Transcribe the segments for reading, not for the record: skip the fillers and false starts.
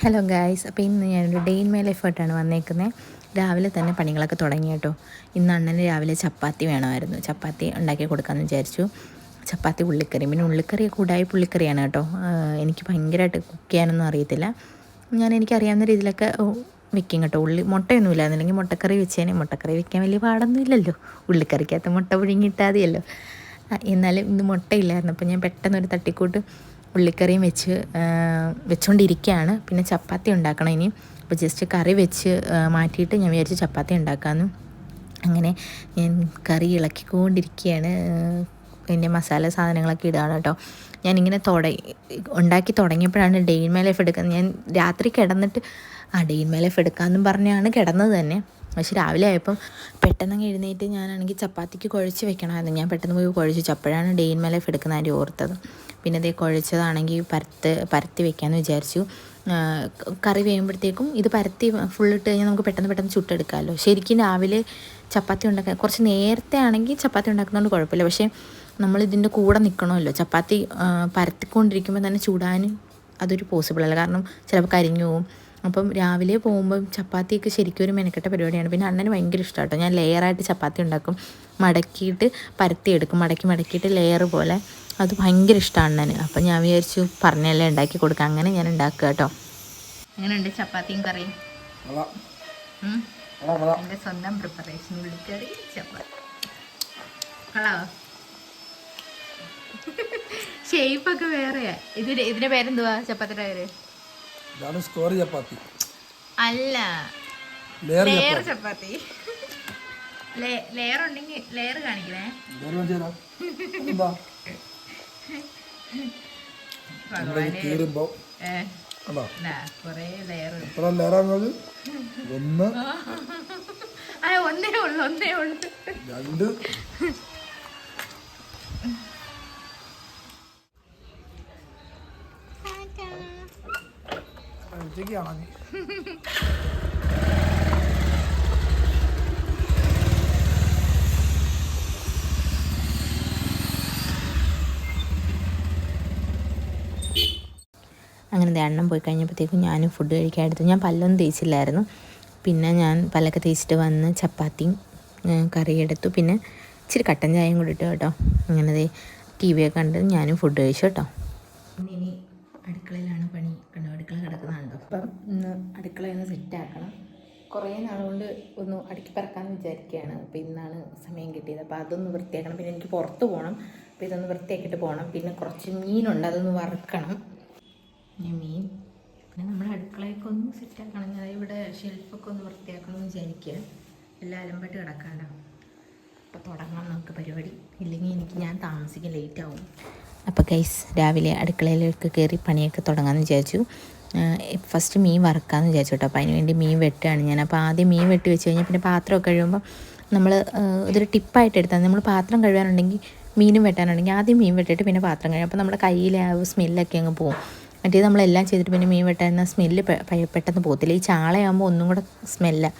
Hello guys, അപ്പോൾ ഇന്ന് ഞാനൊരു ഡേ ഇൻ മൈ ലൈഫായിട്ടാണ് വന്നേക്കുന്നത്. രാവിലെ തന്നെ പണികളൊക്കെ തുടങ്ങി കേട്ടോ. ഇന്ന് അണ്ണന് രാവിലെ ചപ്പാത്തി വേണമായിരുന്നു. ചപ്പാത്തി ഉണ്ടാക്കി കൊടുക്കാമെന്ന് വിചാരിച്ചു. ചപ്പാത്തി ഉള്ളിക്കറി, പിന്നെ ഉള്ളിക്കറി കൂടായി പുള്ളിക്കറിയാണ് കേട്ടോ. എനിക്ക് ഭയങ്കരമായിട്ട് കുക്ക് ചെയ്യാനൊന്നും അറിയത്തില്ല. എനിക്കറിയാവുന്ന രീതിയിലൊക്കെ വെക്കും കേട്ടോ. മുട്ടയൊന്നും ഇല്ലാന്നില്ലെങ്കിൽ മുട്ടക്കറി വെച്ചേനെ. മുട്ടക്കറി വെക്കാൻ വലിയ പാടൊന്നും ഇല്ലല്ലോ, ഉള്ളിക്കറിക്കകത്ത് മുട്ട പുഴുങ്ങിയിട്ടാൽ മതിയല്ലോ. എന്നാലും ഇന്ന് മുട്ടയില്ലായിരുന്നു, അപ്പോൾ ഞാൻ പെട്ടെന്നൊരു തട്ടിക്കൂട്ട് ഉള്ളിക്കറിയും വെച്ചുകൊണ്ടിരിക്കുകയാണ്. പിന്നെ ചപ്പാത്തി ഉണ്ടാക്കണം ഇനി. അപ്പോൾ ജസ്റ്റ് കറി വെച്ച് മാറ്റിയിട്ട് ഞാൻ വിചാരിച്ച് ചപ്പാത്തി ഉണ്ടാക്കാമെന്ന്. അങ്ങനെ ഞാൻ കറി ഇളക്കിക്കൊണ്ടിരിക്കുകയാണ്. എൻ്റെ മസാല സാധനങ്ങളൊക്കെ ഇടുകയാണ് കേട്ടോ. ഞാനിങ്ങനെ ഉണ്ടാക്കി തുടങ്ങിയപ്പോഴാണ് ഡേ ഇൻ മൈ ലൈഫ് എടുക്കുന്നത്. ഞാൻ രാത്രി കിടന്നിട്ട് ഡേ ഇൻ മൈ ലൈഫ് എടുക്കാമെന്നും പറഞ്ഞാണ് കിടന്നത് തന്നെ. പക്ഷെ രാവിലെ ആയപ്പം പെട്ടെന്ന് എഴുന്നേറ്റ് ഞാനാണെങ്കിൽ ചപ്പാത്തിക്ക് കുഴച്ച് വെക്കണമായിരുന്നു. ഞാൻ പെട്ടെന്ന് പോയി കുഴച്ചു. അപ്പോഴാണ് ഡേ ഇൻ മൈ ലൈഫ് എടുക്കുന്ന കാര്യം ഓർത്തത്. പിന്നെ അതേ കുഴച്ചതാണെങ്കിൽ പരത്തി വെക്കാമെന്ന് വിചാരിച്ചു. കറി വേകുമ്പോഴത്തേക്കും ഇത് പരത്തി ഫുള്ളിട്ട് കഴിഞ്ഞാൽ നമുക്ക് പെട്ടെന്ന് ചുട്ടെടുക്കാമല്ലോ. ശരിക്കും രാവിലെ ചപ്പാത്തി ഉണ്ടാക്കാൻ കുറച്ച് നേരത്തെ ആണെങ്കിൽ ചപ്പാത്തി ഉണ്ടാക്കുന്നതുകൊണ്ട് കുഴപ്പമില്ല. പക്ഷേ നമ്മളിതിൻ്റെ കൂടെ നിൽക്കണമല്ലോ. ചപ്പാത്തി പരത്തിക്കൊണ്ടിരിക്കുമ്പോൾ തന്നെ ചൂടാനും അതൊരു പോസിബിളല്ല. കാരണം ചിലപ്പോൾ കരിഞ്ഞു പോവും. അപ്പം രാവിലെ പോകുമ്പം ചപ്പാത്തിയൊക്കെ ശരിക്കും ഒരു മെനക്കെട്ട പരിപാടിയാണ്. പിന്നെ അണ്ണന് ഭയങ്കര ഇഷ്ടമാണ് കേട്ടോ. ഞാൻ ലെയറായിട്ട് ചപ്പാത്തി ഉണ്ടാക്കും, മടക്കിയിട്ട് പരത്തിയെടുക്കും, മടക്കിയിട്ട് ലെയർ പോലെ. അത് ഭയങ്കര ഇഷ്ടമാണ് അണ്ണന്. അപ്പം ഞാൻ വിചാരിച്ചു പറഞ്ഞല്ലേ ഉണ്ടാക്കി കൊടുക്കാം. അങ്ങനെ ഞാൻ ഉണ്ടാക്കുക കേട്ടോ. എങ്ങനെയുണ്ട് ചപ്പാത്തിയും കറിയും? എൻ്റെ സ്വന്തം പ്രിപ്പറേഷൻ ഉള്ളിക്കറി ചപ്പാത്തി. കളാവോ? ഷേപ്പൊക്കെ വേറെയാ. ഇതിന്റെ പേരെന്തുവാ ചപ്പാത്തിയുടെ പേര്? അല്ല, ലെയർ ചപ്പാത്തി. ലെയർ ഉണ്ടെങ്കിൽ ലെയർ കാണിക്കണേ. കൊറേ ലെയർ. ഒന്നേ ഉള്ളു. അങ്ങനെ എണ്ണം പോയി കഴിഞ്ഞപ്പോഴത്തേക്കും ഞാനും ഫുഡ് കഴിക്കാൻ എടുത്തു. ഞാൻ പല്ലൊന്നും തേച്ചില്ലായിരുന്നു. പിന്നെ ഞാൻ പല്ലൊക്കെ തേച്ചിട്ട് വന്ന് ചപ്പാത്തിയും കറിയെടുത്തു. പിന്നെ ഇച്ചിരി കട്ടൻ ചായയും കൂടി ഇട്ടു കേട്ടോ. അങ്ങനെ ടി വിയൊക്കെ കണ്ട് ഞാനും ഫുഡ് കഴിച്ചു കേട്ടോ. ഇനി അടുക്കളയിലാണ് പണി. കണ്ടോ, അടുക്കള കിടക്കുന്നുണ്ടോ. അപ്പം ഇന്ന് അടുക്കളയൊന്ന് സെറ്റാക്കണം. കുറേ നാളുകൊണ്ട് ഒന്ന് അടുക്കി പറക്കാമെന്ന് വിചാരിക്കുകയാണ്. അപ്പോൾ ഇന്നാണ് സമയം കിട്ടിയത്. അപ്പോൾ അതൊന്ന് വൃത്തിയാക്കണം. പിന്നെ എനിക്ക് പുറത്ത് പോകണം. അപ്പോൾ ഇതൊന്ന് വൃത്തിയാക്കിയിട്ട് പോകണം. പിന്നെ കുറച്ച് മീനുണ്ട്, അതൊന്ന് വറുക്കണം. മീൻ പിന്നെ നമ്മുടെ അടുക്കളയൊക്കെ ഒന്ന് സെറ്റാക്കണം. അതായത് ഇവിടെ ഷെൽഫൊക്കെ ഒന്ന് വൃത്തിയാക്കണമെന്ന് വിചാരിക്കുക. എല്ലാം അലമ്പായിട്ട് കിടക്കാണ്ടോ. അപ്പോൾ തുടങ്ങാം നമുക്ക് പരിപാടി. ഇല്ലെങ്കിൽ ഞാൻ താമസിക്കാൻ ലേറ്റാവും. അപ്പോൾ ഗൈസ്, രാവിലെ അടുക്കളയിലേക്ക് കയറി പണിയൊക്കെ തുടങ്ങാമെന്ന് വിചാരിച്ചു. ഫസ്റ്റ് മീൻ വറുക്കാമെന്ന് വിചാരിച്ചു കേട്ടോ. അപ്പോൾ അതിന് വേണ്ടി മീൻ വെട്ടുകയാണ് ഞാൻ. അപ്പോൾ ആദ്യം മീൻ വെട്ടി വെച്ച് കഴിഞ്ഞാൽ പിന്നെ പാത്രമൊക്കെ കഴിയുമ്പോൾ നമ്മൾ ഇതൊരു ടിപ്പായിട്ട് എടുത്താൽ നമ്മൾ പാത്രം കഴുകാനുണ്ടെങ്കിൽ മീനും വെട്ടാനുണ്ടെങ്കിൽ ആദ്യം മീൻ വെട്ടിയിട്ട് പിന്നെ പാത്രം കഴുകും. അപ്പോൾ നമ്മുടെ കയ്യിലെ ആ സ്മെല്ലൊക്കെ അങ്ങ് പോകും. മറ്റേത് നമ്മളെല്ലാം ചെയ്തിട്ട് പിന്നെ മീൻ വെട്ടാൻ സ്മെല്ല് പെട്ടെന്ന് പോകത്തില്ല. ഈ ചാളയാകുമ്പോൾ ഒന്നും കൂടെ സ്മെല്ലാണ്.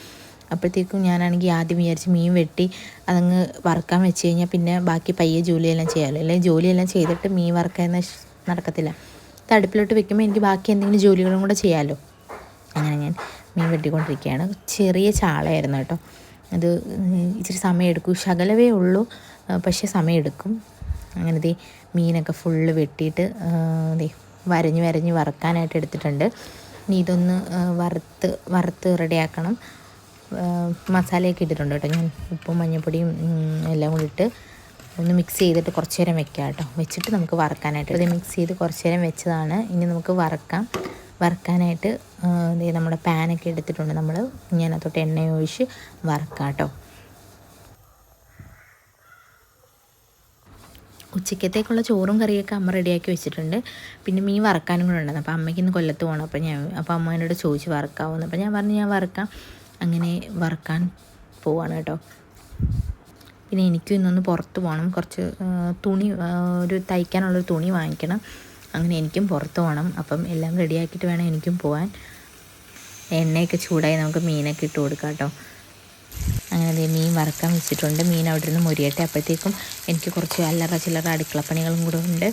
അപ്പോഴത്തേക്കും ഞാനാണെങ്കിൽ ആദ്യം വിചാരിച്ച് മീൻ വെട്ടി അതങ്ങ് വറുക്കാൻ വെച്ച് കഴിഞ്ഞാൽ പിന്നെ ബാക്കി പയ്യെ ജോലിയെല്ലാം ചെയ്യാമല്ലോ. അല്ലെങ്കിൽ ജോലിയെല്ലാം ചെയ്തിട്ട് മീൻ വറുക്കാൻ നടക്കത്തില്ല. ഇത് അടുപ്പിലോട്ട് വെക്കുമ്പോൾ എനിക്ക് ബാക്കി എന്തെങ്കിലും ജോലികളും കൂടെ ചെയ്യാമല്ലോ. അങ്ങനെ ഞാൻ മീൻ വെട്ടിക്കൊണ്ടിരിക്കുകയാണ്. ചെറിയ ചാളയായിരുന്നു കേട്ടോ. അത് ഇച്ചിരി സമയമെടുക്കും. ശകലവേ ഉള്ളൂ, പക്ഷേ സമയമെടുക്കും. അങ്ങനെ മീനൊക്കെ ഫുള്ള് വെട്ടിയിട്ട് വരഞ്ഞ് വറുക്കാനായിട്ട് എടുത്തിട്ടുണ്ട്. ഇനി ഇതൊന്ന് വറുത്ത് റെഡിയാക്കണം. മസാലയൊക്കെ ഇട്ടിട്ടുണ്ട് കേട്ടോ. ഞാൻ ഉപ്പും മഞ്ഞൾപ്പൊടിയും എല്ലാം കൂടി ഇട്ട് ഒന്ന് മിക്സ് ചെയ്തിട്ട് കുറച്ച് നേരം വെക്കാം കേട്ടോ. വെച്ചിട്ട് നമുക്ക് വറുക്കാനായിട്ട് ഇത് മിക്സ് ചെയ്ത് കുറച്ച് നേരം വെച്ചതാണ്. ഇനി നമുക്ക് വറുക്കാനായിട്ട് നമ്മുടെ പാനൊക്കെ എടുത്തിട്ടുണ്ട്. ഞാൻ അതിലോട്ട് എണ്ണ ഒഴിച്ച് വറുക്കാം കേട്ടോ. ഉച്ചക്കത്തേക്കുള്ള ചോറും കറിയൊക്കെ അമ്മ റെഡിയാക്കി വെച്ചിട്ടുണ്ട്. പിന്നെ മീൻ വറക്കാനും കൂടെ ഉണ്ടായിരുന്നു. അപ്പോൾ അമ്മയ്ക്ക് ഇന്ന് കൊല്ലത്ത് പോകണം. അപ്പോൾ അമ്മ എന്നോട് ചോദിച്ച് വറക്കാമെന്ന്. അപ്പോൾ ഞാൻ പറഞ്ഞു ഞാൻ വറക്കാം. അങ്ങനെ വറക്കാൻ പോവാണ് കേട്ടോ. പിന്നെ എനിക്കും ഇന്നൊന്ന് പുറത്ത് പോകണം. കുറച്ച് തുണി തയ്ക്കാനുള്ളൊരു തുണി വാങ്ങിക്കണം. അങ്ങനെ എനിക്കും പുറത്ത് പോകണം. അപ്പം എല്ലാം റെഡിയാക്കിയിട്ട് വേണം എനിക്കും പോകാൻ. എണ്ണയൊക്കെ ചൂടായി നമുക്ക് മീനൊക്കെ ഇട്ട് കൊടുക്കാം കേട്ടോ. അങ്ങനെ മീൻ വറുക്കാൻ വെച്ചിട്ടുണ്ട്. മീൻ അവിടെ നിന്ന് മുരിയട്ടെ. അപ്പോഴത്തേക്കും എനിക്ക് കുറച്ച് അല്ലറ ചില്ലറ അടുക്കളപ്പണികളും കൂടെ ഉണ്ട്.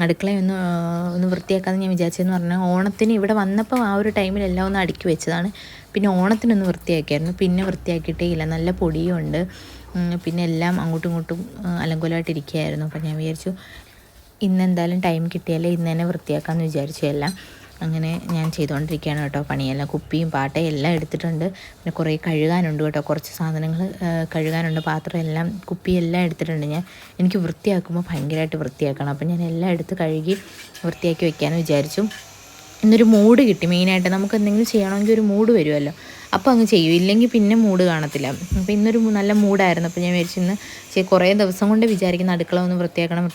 അടുക്കളയൊന്ന് വൃത്തിയാക്കാമെന്ന് ഞാൻ വിചാരിച്ചതെന്ന് പറഞ്ഞാൽ ഓണത്തിന് ഇവിടെ വന്നപ്പോൾ ആ ഒരു ടൈമിൽ എല്ലാം ഒന്ന് അടുക്കി വെച്ചതാണ്. പിന്നെ ഓണത്തിനൊന്ന് വൃത്തിയാക്കിയായിരുന്നു. പിന്നെ വൃത്തിയാക്കിയിട്ടേ ഇല്ല. നല്ല പൊടിയുണ്ട്. പിന്നെ എല്ലാം അങ്ങോട്ടും ഇങ്ങോട്ടും അലങ്കോലമായിട്ടിരിക്കുകയായിരുന്നു. അപ്പോൾ ഞാൻ വിചാരിച്ചു ഇന്നെന്തായാലും ടൈം കിട്ടിയാലേ ഇന്ന് തന്നെ വൃത്തിയാക്കാമെന്ന് വിചാരിച്ചു എല്ലാം. അങ്ങനെ ഞാൻ ചെയ്തുകൊണ്ടിരിക്കുകയാണ് കേട്ടോ പണിയെല്ലാം. കുപ്പിയും പാട്ടയും എല്ലാം എടുത്തിട്ടുണ്ട്. പിന്നെ കുറേ കഴുകാനുണ്ട് കേട്ടോ. കുറച്ച് സാധനങ്ങൾ കഴുകാനുണ്ട്. പാത്രം എല്ലാം കുപ്പിയെല്ലാം എടുത്തിട്ടുണ്ട്. എനിക്ക് വൃത്തിയാക്കുമ്പോൾ ഭയങ്കരമായിട്ട് വൃത്തിയാക്കണം. അപ്പം ഞാൻ എല്ലാം എടുത്ത് കഴുകി വൃത്തിയാക്കി വെക്കാമെന്ന് വിചാരിച്ചു. ഇന്നൊരു മൂഡ് കിട്ടി. മെയിനായിട്ട് നമുക്ക് എന്തെങ്കിലും ചെയ്യണമെങ്കിൽ ഒരു മൂഡ് വരുമല്ലോ, അപ്പോൾ അങ്ങ് ചെയ്യും. ഇല്ലെങ്കിൽ പിന്നെ മൂഡ് കാണത്തില്ല. അപ്പോൾ ഇന്നൊരു നല്ല മൂഡായിരുന്നു. അപ്പോൾ ഞാൻ വിചാരിച്ചു ഇന്ന് കുറേ ദിവസം കൊണ്ട് വിചാരിക്കുന്ന അടുക്കള ഒന്ന് വൃത്തിയാക്കണം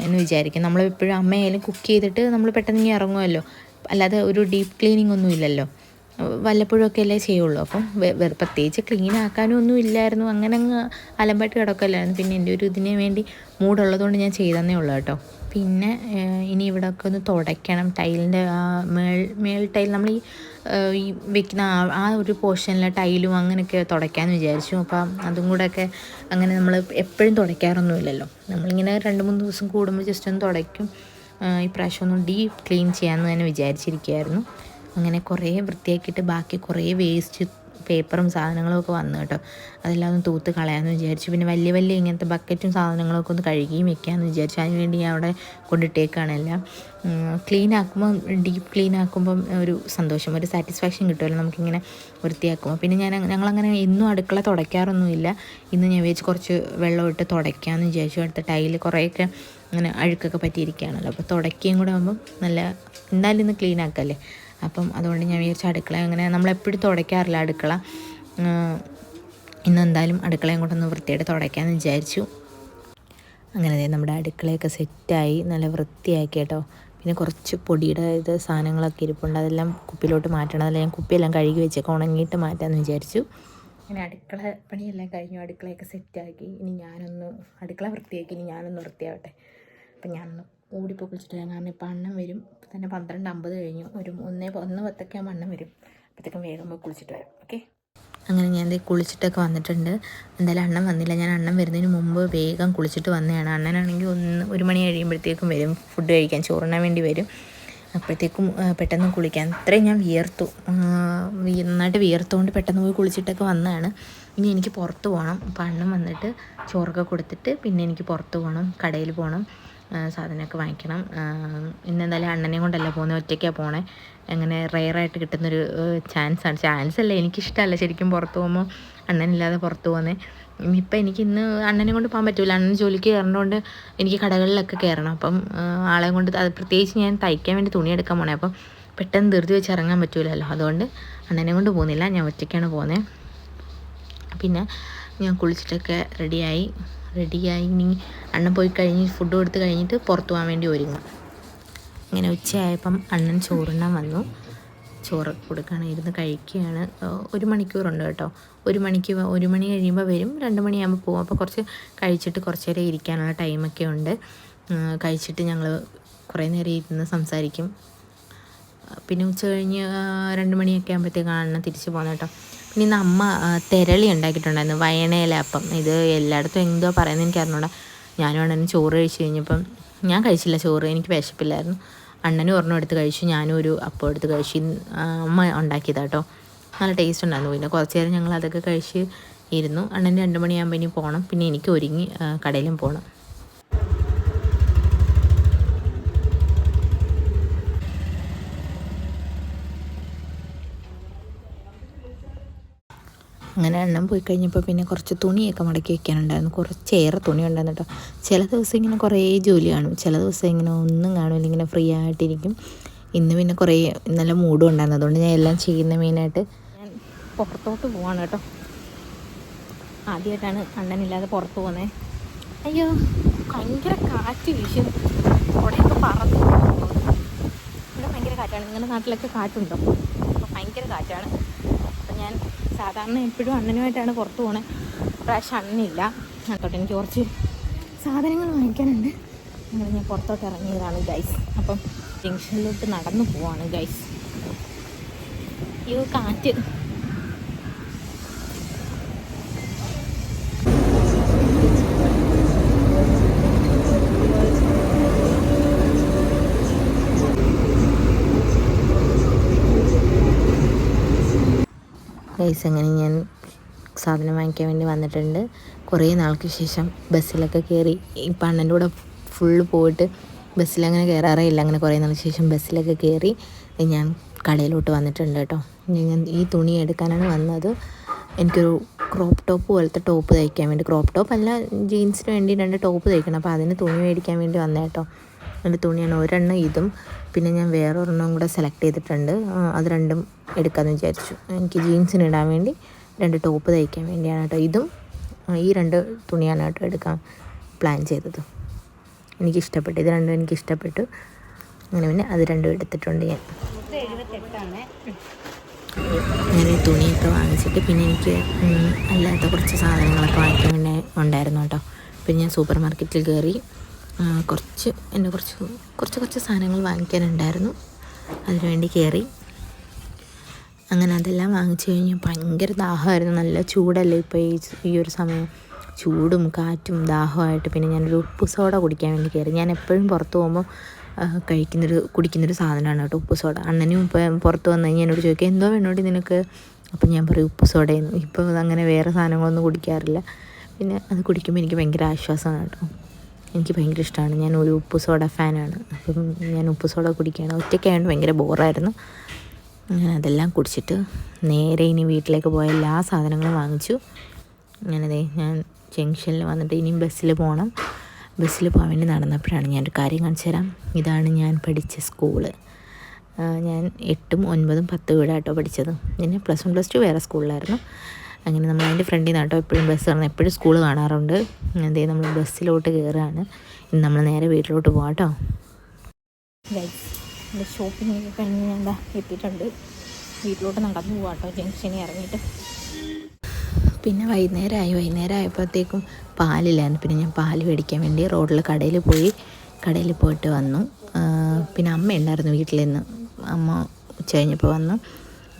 എന്ന് വിചാരിക്കും. നമ്മളെപ്പോഴും അമ്മയായാലും കുക്ക് ചെയ്തിട്ട് നമ്മൾ പെട്ടെന്ന് ഇങ്ങനെ ഇറങ്ങുമല്ലോ. അല്ലാതെ ഒരു ഡീപ്പ് ക്ലീനിങ് ഒന്നും ഇല്ലല്ലോ, വല്ലപ്പോഴൊക്കെ അല്ലേ ചെയ്യുള്ളൂ. അപ്പം പ്രത്യേകിച്ച് ക്ലീൻ ആക്കാനും ഒന്നും ഇല്ലായിരുന്നു. അങ്ങനെ അങ്ങ് അലമ്പായിട്ട് കിടക്കല്ലായിരുന്നു. പിന്നെ എൻ്റെ ഒരു ഇതിന് വേണ്ടി മൂടുള്ളതുകൊണ്ട് ഞാൻ ചെയ്തതന്നേ ഉള്ളൂ കേട്ടോ. പിന്നെ ഇനി ഇവിടെയൊക്കെ ഒന്ന് തുടയ്ക്കണം. ടൈലിൻ്റെ മേൾ ടൈൽ നമ്മൾ ഈ വെക്കുന്ന ആ ഒരു പോർഷനിലെ ടൈലും അങ്ങനെയൊക്കെ തുടയ്ക്കാമെന്ന് വിചാരിച്ചു. അപ്പം അതും കൂടെയൊക്കെ അങ്ങനെ നമ്മൾ എപ്പോഴും തുടയ്ക്കാറൊന്നുമില്ലല്ലോ. നമ്മളിങ്ങനെ 2-3 ദിവസം കൂടുമ്പോൾ ജസ്റ്റ് ഒന്ന് തുടയ്ക്കും. ഇപ്രാവശ്യം ഒന്ന് ഡീപ്പ് ക്ലീൻ ചെയ്യാമെന്ന് തന്നെ വിചാരിച്ചിരിക്കുകയായിരുന്നു. അങ്ങനെ കുറേ വൃത്തിയാക്കിയിട്ട് ബാക്കി കുറേ വേസ്റ്റ് പേപ്പറും സാധനങ്ങളും ഒക്കെ വന്നു കേട്ടോ. അതെല്ലാം ഒന്ന് തൂത്ത് കളയാമെന്ന് വിചാരിച്ചു. പിന്നെ വലിയ ഇങ്ങനത്തെ ബക്കറ്റും സാധനങ്ങളൊക്കെ ഒന്ന് കഴുകിയും വെക്കാമെന്ന് വിചാരിച്ചു. അതിനുവേണ്ടി ഞാൻ അവിടെ കൊണ്ടിട്ടേക്കാണ് എല്ലാം. ക്ലീൻ ആക്കുമ്പോൾ ഡീപ്പ് ക്ലീൻ ആക്കുമ്പം ഒരു സന്തോഷം, ഒരു സാറ്റിസ്ഫാക്ഷൻ കിട്ടുമല്ലോ നമുക്കിങ്ങനെ വൃത്തിയാക്കുമ്പോൾ. പിന്നെ ഞങ്ങളങ്ങനെ എന്നും അടുക്കള തുടയ്ക്കാറൊന്നുമില്ല. ഇന്ന് ഞാൻ വിചാരിച്ച് കുറച്ച് വെള്ളം ഇട്ട് തുടയ്ക്കാമെന്ന് വിചാരിച്ചു. അടുത്ത ടൈല് കുറേയൊക്കെ അങ്ങനെ അഴുക്കൊക്കെ പറ്റിയിരിക്കുകയാണല്ലോ. അപ്പോൾ തുടയ്ക്കുകയും കൂടെ ആകുമ്പം നല്ല എന്തായാലും ഇന്ന് ക്ലീൻ ആക്കല്ലേ. അപ്പം അതുകൊണ്ട് ഞാൻ വിചാരിച്ച അടുക്കള അങ്ങനെ നമ്മളെപ്പോഴും തുടയ്ക്കാറില്ല അടുക്കള. ഇന്ന് എന്തായാലും അടുക്കളയും കൊണ്ടൊന്ന് വൃത്തിയായിട്ട് തുടയ്ക്കാമെന്ന് വിചാരിച്ചു. അങ്ങനെ നമ്മുടെ അടുക്കളയൊക്കെ സെറ്റായി നല്ല വൃത്തിയാക്കി കേട്ടോ. പിന്നെ കുറച്ച് പൊടിയുടെ സാധനങ്ങളൊക്കെ ഇരിപ്പുണ്ട്. അതെല്ലാം കുപ്പിയിലോട്ട് മാറ്റണം. അതെല്ലാം ഞാൻ കുപ്പിയെല്ലാം കഴുകി വെച്ചേക്ക് ഉണങ്ങിയിട്ട് മാറ്റാമെന്ന് വിചാരിച്ചു. അങ്ങനെ അടുക്കള പണിയെല്ലാം കഴിഞ്ഞു. അടുക്കളയൊക്കെ സെറ്റാക്കി. ഇനി അടുക്കള വൃത്തിയാക്കി ഇനി ഞാനൊന്ന് വൃത്തിയാവട്ടെ. അപ്പം ഞാനൊന്ന് ഓടിപ്പോൾ കുളിച്ചിട്ട് വരാം. കാരണം ഇപ്പോൾ അണ്ണൻ വരും. ഇപ്പോൾ തന്നെ 12:50 കഴിഞ്ഞു. ഒരു 1:10 ആകുമ്പോൾ അണ്ണൻ വരും. അപ്പോഴത്തേക്കും വേഗം പോയി കുളിച്ചിട്ട് വരാം. ഓക്കെ. അങ്ങനെ ഞാൻ കുളിച്ചിട്ടൊക്കെ വന്നിട്ടുണ്ട്. എന്തായാലും അണ്ണൻ വന്നില്ല. ഞാൻ അണ്ണൻ വരുന്നതിന് മുമ്പ് വേഗം കുളിച്ചിട്ട് വന്നതാണ്. അണ്ണനാണെങ്കിൽ 1 മണി കഴിയുമ്പോഴത്തേക്കും വരും. ഫുഡ് കഴിക്കാൻ ചോറിനാൻ വേണ്ടി വരും. അപ്പോഴത്തേക്കും പെട്ടെന്ന് കുളിക്കാൻ അത്രയും ഞാൻ വിയർത്തു. നന്നായിട്ട് വിയർത്തുകൊണ്ട് പെട്ടെന്ന് പോയി കുളിച്ചിട്ടൊക്കെ വന്നതാണ്. ഇനി എനിക്ക് പുറത്ത് പോകണം. അപ്പോൾ അണ്ണൻ വന്നിട്ട് ചോറൊക്കെ കൊടുത്തിട്ട് പിന്നെ എനിക്ക് പുറത്ത് പോകണം. കടയിൽ പോകണം. സാധനമൊക്കെ വാങ്ങിക്കണം. ഇന്നെന്തായാലും അണ്ണനെയും കൊണ്ടല്ല പോകുന്നത്, ഒറ്റയ്ക്കാണ് പോണേ. അങ്ങനെ റെയറായിട്ട് കിട്ടുന്നൊരു ചാൻസല്ല, എനിക്കിഷ്ടമല്ല ശരിക്കും പുറത്ത് പോകുമ്പോൾ അണ്ണനില്ലാതെ പുറത്ത് പോകുന്നത്. ഇപ്പം ഇന്ന് അണ്ണനെ കൊണ്ട് പോകാൻ പറ്റില്ല. അണ്ണൻ ജോലിക്ക് കയറുന്നതുകൊണ്ട് എനിക്ക് കടകളിലൊക്കെ കയറണം. അപ്പം ആളെ കൊണ്ട് അത് പ്രത്യേകിച്ച് ഞാൻ തയ്ക്കാൻ വേണ്ടി തുണിയെടുക്കാൻ പോണേ. അപ്പം പെട്ടെന്ന് ധൃതി വെച്ച് ഇറങ്ങാൻ പറ്റില്ലല്ലോ. അതുകൊണ്ട് അണ്ണനെ കൊണ്ട് പോകുന്നില്ല, ഞാൻ ഒറ്റയ്ക്കാണ് പോകുന്നത്. പിന്നെ ഞാൻ കുളിച്ചിട്ടൊക്കെ റെഡിയായി ഇനി അണ്ണൻ പോയി കഴിഞ്ഞ് ഫുഡ് കൊടുത്ത് കഴിഞ്ഞിട്ട് പുറത്ത് പോകാൻ വേണ്ടി ഒരുങ്ങും. അങ്ങനെ ഉച്ചയായപ്പം അണ്ണൻ ചോറുണ്ണാൻ വന്നു. ചോറ് കൊടുക്കുകയാണ്, ഇരുന്ന് കഴിക്കുകയാണ്. 1 മണിക്കൂറുണ്ട് കേട്ടോ. 1 മണി കഴിയുമ്പോൾ വരും. 2 മണിയാകുമ്പോൾ പോകും. അപ്പോൾ കുറച്ച് കഴിച്ചിട്ട് കുറച്ച് നേരം ഇരിക്കാനുള്ള ടൈമൊക്കെ ഉണ്ട്. കഴിച്ചിട്ട് ഞങ്ങൾ കുറേ നേരം ഇരുന്ന് സംസാരിക്കും. പിന്നെ ഉച്ച കഴിഞ്ഞ് 2 മണിയൊക്കെ ആകുമ്പോഴത്തേക്കാണ് അണ്ണൻ തിരിച്ച് പോകുന്നത് കേട്ടോ. പിന്നെ ഇന്ന് അമ്മ തെരളി ഉണ്ടാക്കിയിട്ടുണ്ടായിരുന്നു, വയണയില അപ്പം. ഇത് എല്ലായിടത്തും എന്തോ പറയുന്നത് എനിക്ക് അറിഞ്ഞൂടാ. ഞാനും അണ്ണനും ചോറ് കഴിച്ച് കഴിഞ്ഞപ്പം ഞാൻ കഴിച്ചില്ല ചോറ്, എനിക്ക് വിശപ്പില്ലായിരുന്നു. അണ്ണനും ഒരെണ്ണം എടുത്ത് കഴിച്ചു, ഞാനും ഒരു അപ്പം എടുത്ത് കഴിച്ചു. അമ്മ ഉണ്ടാക്കിയതാണ് കേട്ടോ. നല്ല ടേസ്റ്റ് ഉണ്ടായിരുന്നു. പിന്നെ കുറച്ച് നേരം ഞങ്ങൾ അതൊക്കെ കഴിച്ച് ഇരുന്നു. അണ്ണൻ 2 മണിയാകുമ്പോൾ ഇനി പോകണം. പിന്നെ എനിക്ക് ഒരുങ്ങി കടയിലും പോകണം. അങ്ങനെ അണ്ണൻ പോയി കഴിഞ്ഞപ്പോൾ പിന്നെ കുറച്ച് തുണിയൊക്കെ മടക്കി വെക്കാനുണ്ടായിരുന്നു. കുറച്ചേറെ തുണി ഉണ്ടായിരുന്നു കേട്ടോ. ചില ദിവസം ഇങ്ങനെ കുറേ ജോലി കാണും, ചില ദിവസം ഇങ്ങനെ ഒന്നും കാണില്ല, ഇങ്ങനെ ഫ്രീ ആയിട്ടിരിക്കും. ഇന്ന് പിന്നെ കുറേ നല്ല മൂഡും ഉണ്ടായിരുന്നു. അതുകൊണ്ട് ഞാൻ എല്ലാം ചെയ്യുന്ന മെയിനായിട്ട് ഞാൻ പുറത്തോട്ട് പോവാണ് കേട്ടോ. ആദ്യമായിട്ടാണ് അണ്ണനില്ലാതെ പുറത്ത് പോകുന്നത്. അയ്യോ, ഭയങ്കര കാറ്റ് വീശും. അവിടെയൊക്കെ പറന്നു. ഇവിടെ ഭയങ്കര കാറ്റാണ്. നിങ്ങളുടെ നാട്ടിലൊക്കെ കാറ്റുണ്ടോ? അപ്പോൾ ഭയങ്കര കാറ്റാണ്. അപ്പം ഞാൻ സാധാരണ എപ്പോഴും അണ്ണനുമായിട്ടാണ് പുറത്ത് പോകുന്നത്. പ്രാവശ്യം അണ്ണനില്ല. അതുകൊണ്ട് എനിക്ക് കുറച്ച് സാധനങ്ങൾ വാങ്ങിക്കാനുണ്ട്. അങ്ങനെ ഞാൻ പുറത്തോട്ട് ഇറങ്ങിയതാണ് ഗൈസ്. അപ്പം ജംഗ്ഷനിലോട്ട് നടന്നു പോവാണ് ഗൈസ്. അയ്യോ, കാറ്റ്. ഗൈസ് അങ്ങനെ ഞാൻ സാധനം വാങ്ങിക്കാൻ വേണ്ടി വന്നിട്ടുണ്ട്. കുറേ നാൾക്ക് ശേഷം ബസ്സിലൊക്കെ കയറി. ഇപ്പം അണ്ണൻ്റെ കൂടെ ഫുള്ള് പോയിട്ട് ബസ്സിലങ്ങനെ കയറാറേ ഇല്ല. അങ്ങനെ കുറേ നാൾക്ക് ശേഷം ബസ്സിലൊക്കെ കയറി ഞാൻ കടയിലോട്ട് വന്നിട്ടുണ്ട് കേട്ടോ. ഞാൻ ഈ തുണി എടുക്കാനാണ് വന്നത്. എനിക്കൊരു ക്രോപ്പ് ടോപ്പ് പോലത്തെ ടോപ്പ് തയ്ക്കാൻ വേണ്ടി, ക്രോപ്പ് ടോപ്പ് അല്ല, ജീൻസിന് വേണ്ടി 2 ടോപ്പ് തയ്ക്കണം. അപ്പോൾ അതിന് തുണി മേടിക്കാൻ വേണ്ടി വന്നേ കേട്ടോ. എൻ്റെ തുണിയാണ് ഒരെണ്ണം ഇതും, പിന്നെ ഞാൻ വേറെ ഒരെണ്ണം കൂടെ സെലക്ട് ചെയ്തിട്ടുണ്ട്. അത് രണ്ടും എടുക്കാമെന്ന് വിചാരിച്ചു. എനിക്ക് ജീൻസിന് ഇടാൻ വേണ്ടി 2 ടോപ്പ് തയ്ക്കാൻ വേണ്ടിയാണ് കേട്ടോ. ഇതും ഈ 2 തുണിയാണ് കേട്ടോ എടുക്കാൻ പ്ലാൻ ചെയ്തത്. എനിക്കിഷ്ടപ്പെട്ടു, ഇത് രണ്ടും എനിക്കിഷ്ടപ്പെട്ടു. അങ്ങനെ പിന്നെ അത് രണ്ടും എടുത്തിട്ടുണ്ട് ഞാൻ. അങ്ങനെ തുണിയൊക്കെ വാങ്ങിച്ചിട്ട് പിന്നെ എനിക്ക് അല്ലാത്ത കുറച്ച് സാധനങ്ങളൊക്കെ വാങ്ങിക്കാൻ വേണ്ടി ഉണ്ടായിരുന്നു കേട്ടോ. പിന്നെ ഞാൻ സൂപ്പർ മാർക്കറ്റിൽ കയറി കുറച്ച് സാധനങ്ങൾ വാങ്ങിക്കാനുണ്ടായിരുന്നു. അതിനുവേണ്ടി കയറി. അങ്ങനെ അതെല്ലാം വാങ്ങിച്ചു കഴിഞ്ഞ് ഭയങ്കര ദാഹമായിരുന്നു. നല്ല ചൂടല്ലേ ഇപ്പോൾ ഈ ഒരു സമയം, ചൂടും കാറ്റും ദാഹമായിട്ട്. പിന്നെ ഞാനൊരു ഉപ്പ് സോഡ കുടിക്കാൻ വേണ്ടി കയറി. ഞാൻ എപ്പോഴും പുറത്ത് പോകുമ്പോൾ കുടിക്കുന്നൊരു സാധനമാണ് കേട്ടോ ഉപ്പ് സോഡ. അണ്ണനും ഇപ്പം പുറത്ത് വന്നു കഴിഞ്ഞാൽ എന്നോട് ചോദിക്കുക, എന്തോ വേണോടി നിനക്ക്? അപ്പം ഞാൻ പറയും ഉപ്പ് സോഡയെന്ന്. ഇപ്പം അങ്ങനെ വേറെ സാധനങ്ങളൊന്നും കുടിക്കാറില്ല. പിന്നെ അത് കുടിക്കുമ്പോൾ എനിക്ക് ഭയങ്കര ആശ്വാസമാണ് കേട്ടോ. എനിക്ക് ഭയങ്കര ഇഷ്ടമാണ്. ഞാൻ ഒരു ഉപ്പ് സോഡ ഫാനാണ്. അപ്പം ഞാൻ ഉപ്പ് സോഡ കുടിക്കുകയാണ്. ഒറ്റയ്ക്കായതുകൊണ്ട് ഭയങ്കര ബോറായിരുന്നു. അങ്ങനെ അതെല്ലാം കുടിച്ചിട്ട് നേരെ ഇനി വീട്ടിലേക്ക് പോയ എല്ലാ സാധനങ്ങളും വാങ്ങിച്ചു. അങ്ങനെ ഞാൻ ജംഗ്ഷനിൽ വന്നിട്ട് ഇനിയും ബസ്സിൽ പോകണം. ബസ്സിൽ പോകാൻ വേണ്ടി നടന്നപ്പോഴാണ് ഞാനൊരു കാര്യം കാണിച്ചു തരാം. ഇതാണ് ഞാൻ പഠിച്ച സ്കൂള്. ഞാൻ 8ഉം 9ഉം 10ഉം ഇവിടെ ആട്ടോ പഠിച്ചത്. പിന്നെ +1 +2 വേറെ സ്കൂളിലായിരുന്നു. അങ്ങനെ നമ്മൾ അതിൻ്റെ ഫ്രണ്ടിൽ നിന്ന് കേട്ടോ എപ്പോഴും ബസ് കാണുന്നത്, എപ്പോഴും സ്കൂൾ കാണാറുണ്ട്. അതേ നമ്മൾ ബസ്സിലോട്ട് കയറുകയാണ്. ഇനി നമ്മൾ നേരെ വീട്ടിലോട്ട് പോകാം കേട്ടോ. എൻ്റെ ഷോപ്പിംഗ് ഒക്കെ കഴിഞ്ഞ് ഞാൻ എന്താ എത്തിയിട്ടുണ്ട്. വീട്ടിലോട്ട് നടന്നു പോകാം കേട്ടോ, ജംഗ്ഷനിൽ ഇറങ്ങിയിട്ട്. പിന്നെ വൈകുന്നേരം ആയപ്പോഴത്തേക്കും പാലില്ലായിരുന്നു. പിന്നെ ഞാൻ പാല് മേടിക്കാൻ വേണ്ടി റോഡിൽ കടയിൽ പോയിട്ട് വന്നു. പിന്നെ അമ്മ ഉണ്ടായിരുന്നു വീട്ടിൽ നിന്ന്. അമ്മ ഉച്ച കഴിഞ്ഞപ്പോൾ വന്നു.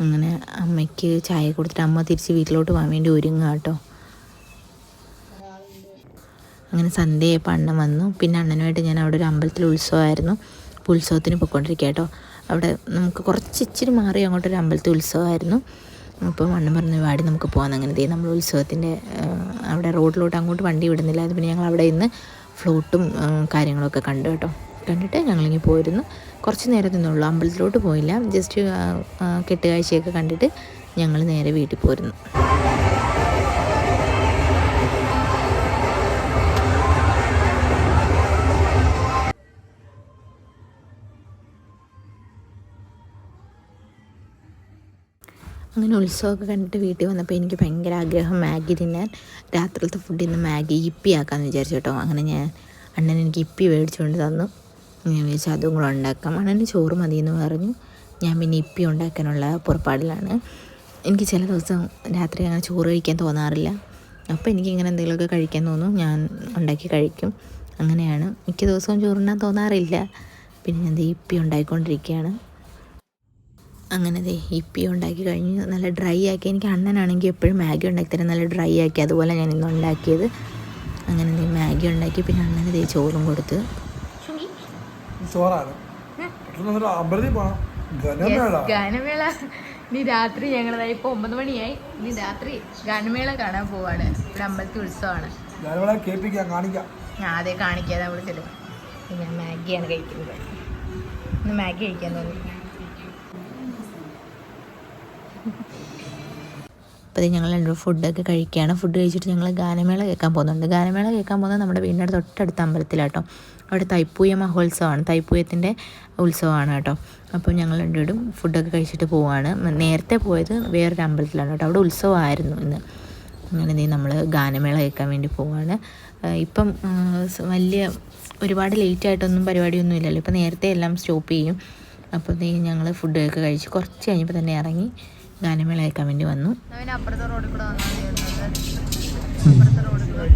അങ്ങനെ അമ്മയ്ക്ക് ചായ കൊടുത്തിട്ട് അമ്മ തിരിച്ച് വീട്ടിലോട്ട് പോകാൻ വേണ്ടി ഒരുങ്ങുക കേട്ടോ. അങ്ങനെ സന്ധ്യയായപ്പോൾ അണ്ണൻ വന്നു. പിന്നെ അണ്ണനുമായിട്ട് ഞാൻ അവിടെ ഒരു അമ്പലത്തിൽ ഉത്സവമായിരുന്നു. അപ്പോൾ ഉത്സവത്തിന് പോയിക്കൊണ്ടിരിക്കുക കേട്ടോ. അവിടെ നമുക്ക് ഇച്ചിരി മാറി അങ്ങോട്ടൊരു അമ്പലത്തിൽ ഉത്സവമായിരുന്നു. അപ്പോൾ അണ്ണൻ പറഞ്ഞു വാടി നമുക്ക് പോകാൻ. അങ്ങനെ നമ്മൾ ഉത്സവത്തിൻ്റെ അവിടെ റോഡിലോട്ട് അങ്ങോട്ട് വണ്ടി വിടുന്നില്ല. അത് പിന്നെ ഞങ്ങൾ അവിടെ ഇന്ന് ഫ്ലോട്ടും കാര്യങ്ങളൊക്കെ കണ്ടു കേട്ടോ. കണ്ടിട്ട് ഞങ്ങളിങ്ങനെ പോയിരുന്നു. കുറച്ച് നേരം നിന്നുള്ളൂ, അമ്പലത്തിലോട്ട് പോയില്ല. ജസ്റ്റ് കെട്ടുകാഴ്ചയൊക്കെ കണ്ടിട്ട് ഞങ്ങൾ നേരെ വീട്ടിൽ പോരുന്നു. അങ്ങനെ ഉത്സവമൊക്കെ കണ്ടിട്ട് വീട്ടിൽ വന്നപ്പോൾ എനിക്ക് ഭയങ്കര ആഗ്രഹം മാഗി തിന്നാൻ. രാത്രിയിലത്തെ ഫുഡ് ഇന്ന് മാഗി ഇപ്പി ആക്കാമെന്ന് വിചാരിച്ചു കേട്ടോ. അങ്ങനെ അണ്ണൻ എനിക്ക് ഇപ്പി മേടിച്ചുകൊണ്ട് തന്നു. ഞാൻ വിചാരിച്ചു അതും കൂടെ ഉണ്ടാക്കാം. അണ്ണന് ചോറ് മതിയെന്ന് പറഞ്ഞു. ഞാൻ പിന്നെ ഇപ്പി ഉണ്ടാക്കാനുള്ള പുറപ്പാടിലാണ്. എനിക്ക് ചില ദിവസം രാത്രി അങ്ങനെ ചോറ് കഴിക്കാൻ തോന്നാറില്ല. അപ്പോൾ എനിക്കിങ്ങനെ എന്തെങ്കിലുമൊക്കെ കഴിക്കാൻ തോന്നും, ഞാൻ ഉണ്ടാക്കി കഴിക്കും. അങ്ങനെയാണ്. മിക്ക ദിവസവും ചോറുണ്ണാൻ തോന്നാറില്ല. പിന്നെ ഞാൻ ഇപ്പി ഉണ്ടാക്കിക്കൊണ്ടിരിക്കുകയാണ്. അങ്ങനെ ഇപ്പി ഉണ്ടാക്കി കഴിഞ്ഞ് നല്ല ഡ്രൈ ആക്കി. എനിക്ക് അണ്ണനാണെങ്കിൽ എപ്പോഴും മാഗി ഉണ്ടാക്കി തരാൻ നല്ല ഡ്രൈ ആക്കി. അതുപോലെ ഞാൻ ഇന്ന് ഉണ്ടാക്കിയത്. അങ്ങനെ മാഗി ഉണ്ടാക്കി. പിന്നെ അണ്ണന് ചോറും കൊടുത്ത്. ഗാനമേള ഇനി രാത്രി ഞങ്ങളതായി ഇപ്പോൾ 9 മണിയായി. ഇനി രാത്രി ഗാനമേള കാണാൻ പോവാണ്. ഇവിടെ അമ്പലത്തിൽ ഉത്സവമാണ്. അതെ കാണിക്കാതെ അവിടെ ചെല്ലും. ഞാൻ മാഗിയാണ് കഴിക്കുന്നത്. ഇന്ന് മാഗി കഴിക്കാൻ തോന്നി. അപ്പോൾ ഞങ്ങൾ രണ്ടും ഫുഡൊക്കെ കഴിക്കുകയാണ്. ഫുഡ് കഴിച്ചിട്ട് ഞങ്ങൾ ഗാനമേള കേൾക്കാൻ പോകുന്നുണ്ട്. ഗാനമേള കേൾക്കാൻ പോകുന്നത് നമ്മുടെ വീടിൻ്റെ തൊട്ടടുത്ത അമ്പലത്തിലാട്ടോ. അവിടെ തൈപ്പൂയ മഹോത്സവമാണ്, തൈപ്പൂയത്തിൻ്റെ ഉത്സവമാണ് കേട്ടോ. അപ്പോൾ ഞങ്ങൾ രണ്ടുപേരും ഫുഡൊക്കെ കഴിച്ചിട്ട് പോവുകയാണ്. നേരത്തെ പോയത് വേറൊരു അമ്പലത്തിലാണ് കേട്ടോ. അവിടെ ഉത്സവമായിരുന്നു ഇന്ന്. അങ്ങനെ നമ്മൾ ഗാനമേള കേൾക്കാൻ വേണ്ടി പോവുകയാണ്. ഇപ്പം ഒരുപാട് ലേറ്റായിട്ടൊന്നും പരിപാടിയൊന്നും ഇല്ലല്ലോ. ഇപ്പം നേരത്തെ എല്ലാം സ്റ്റോപ്പ് ചെയ്യും. അപ്പോൾ ഞങ്ങൾ ഫുഡൊക്കെ കഴിച്ച് കുറച്ച് കഴിഞ്ഞപ്പോൾ തന്നെ ഇറങ്ങി ഗാനമേള കേൾക്കാൻ വേണ്ടി വന്നു. അപ്പുറത്തെ റോഡിൽ കൂടെ അപ്പുറത്തെ റോഡിൽ കൂടെ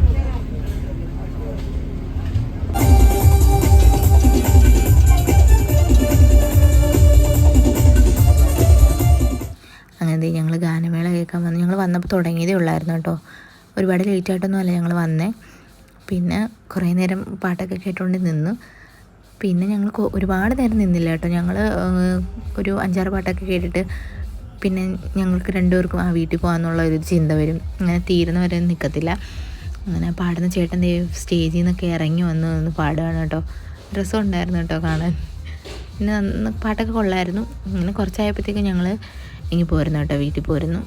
അങ്ങനെ ഞങ്ങൾ ഗാനമേള കേൾക്കാൻ വന്നു. ഞങ്ങൾ വന്നപ്പോൾ തുടങ്ങിയതേ ഉള്ളായിരുന്നു കേട്ടോ. ഒരുപാട് ലേറ്റായിട്ടൊന്നും അല്ല ഞങ്ങൾ വന്നേ. പിന്നെ കുറേ നേരം പാട്ടൊക്കെ കേട്ടുകൊണ്ട് നിന്നു. പിന്നെ ഞങ്ങൾ ഒരുപാട് നേരം നിന്നില്ല കേട്ടോ. ഞങ്ങൾ ഒരു 5-6 പാട്ടൊക്കെ കേട്ടിട്ട് പിന്നെ ഞങ്ങൾക്ക് രണ്ടുപേർക്കും ആ വീട്ടിൽ പോകാമെന്നുള്ള ഒരു ചിന്ത വരും. അങ്ങനെ തീരുന്നവരെ നിൽക്കത്തില്ല. അങ്ങനെ പാടുന്ന ചേട്ടൻ സ്റ്റേജിൽ നിന്നൊക്കെ ഇറങ്ങി വന്ന് പാടുകയാണ് കേട്ടോ. രസമുണ്ടായിരുന്നു കേട്ടോ കാണാൻ. പിന്നെ പാട്ടൊക്കെ കൊള്ളായിരുന്നു. അങ്ങനെ കുറച്ചായപ്പോഴത്തേക്കും ഞങ്ങൾ ഇങ്ങ് പോരുന്നു കേട്ടോ, വീട്ടിൽ പോരുന്നു.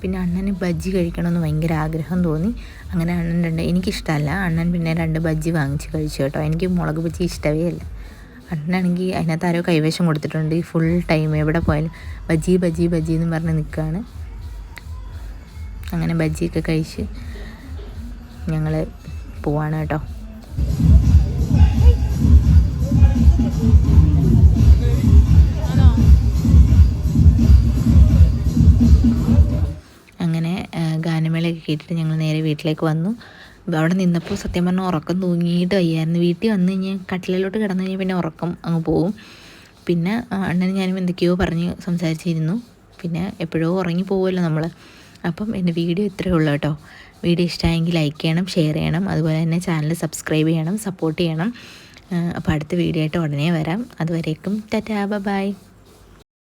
പിന്നെ അണ്ണന് ബജ്ജി കഴിക്കണമെന്ന് ഭയങ്കര ആഗ്രഹം തോന്നി. അങ്ങനെ അണ്ണൻ എനിക്കിഷ്ടമല്ല, അണ്ണൻ പിന്നെ 2 ബജ്ജി വാങ്ങിച്ച് കഴിച്ചു കേട്ടോ. എനിക്ക് മുളക് ബജ്ജി ഇഷ്ടമേ അല്ല. അണ്ണനാണെങ്കിൽ അതിനകത്ത് ആരോ കൈവശം കൊടുത്തിട്ടുണ്ട്. ഈ ഫുൾ ടൈം എവിടെ പോയാലും ബജ്ജി ബജ്ജി ബജ്ജി എന്ന് പറഞ്ഞ് നിൽക്കുകയാണ്. അങ്ങനെ ബജ്ജിയൊക്കെ കഴിച്ച് ഞങ്ങൾ പോവാണ് കേട്ടോ. അങ്ങനെ ഗാനമേളയൊക്കെ കേട്ടിട്ട് ഞങ്ങൾ നേരെ വീട്ടിലേക്ക് വന്നു. അവിടെ നിന്നപ്പോൾ സത്യം പറഞ്ഞാൽ ഉറക്കം തൂങ്ങിയിട്ട് വയ്യായിരുന്നു. വീട്ടിൽ വന്നു കഴിഞ്ഞാൽ കട്ടിലിലോട്ട് കിടന്നു കഴിഞ്ഞാൽ പിന്നെ ഉറക്കം അങ്ങ് പോവും. പിന്നെ അണ്ണനും ഞാനും എന്തൊക്കെയോ പറഞ്ഞ് സംസാരിച്ചിരുന്നു. പിന്നെ എപ്പോഴോ ഉറങ്ങി പോകുമല്ലോ നമ്മൾ. അപ്പം എൻ്റെ വീഡിയോ ഇത്രയേ ഉള്ളൂ കേട്ടോ. വീഡിയോ ഇഷ്ടമായെങ്കിൽ ലൈക്ക് ചെയ്യണം, ഷെയർ ചെയ്യണം, അതുപോലെ തന്നെ ചാനൽ സബ്സ്ക്രൈബ് ചെയ്യണം, സപ്പോർട്ട് ചെയ്യണം. അപ്പോൾ അടുത്ത വീഡിയോ ആയിട്ട് ഉടനെ വരാം. അതുവരേക്കും ടാറ്റാ ബൈ.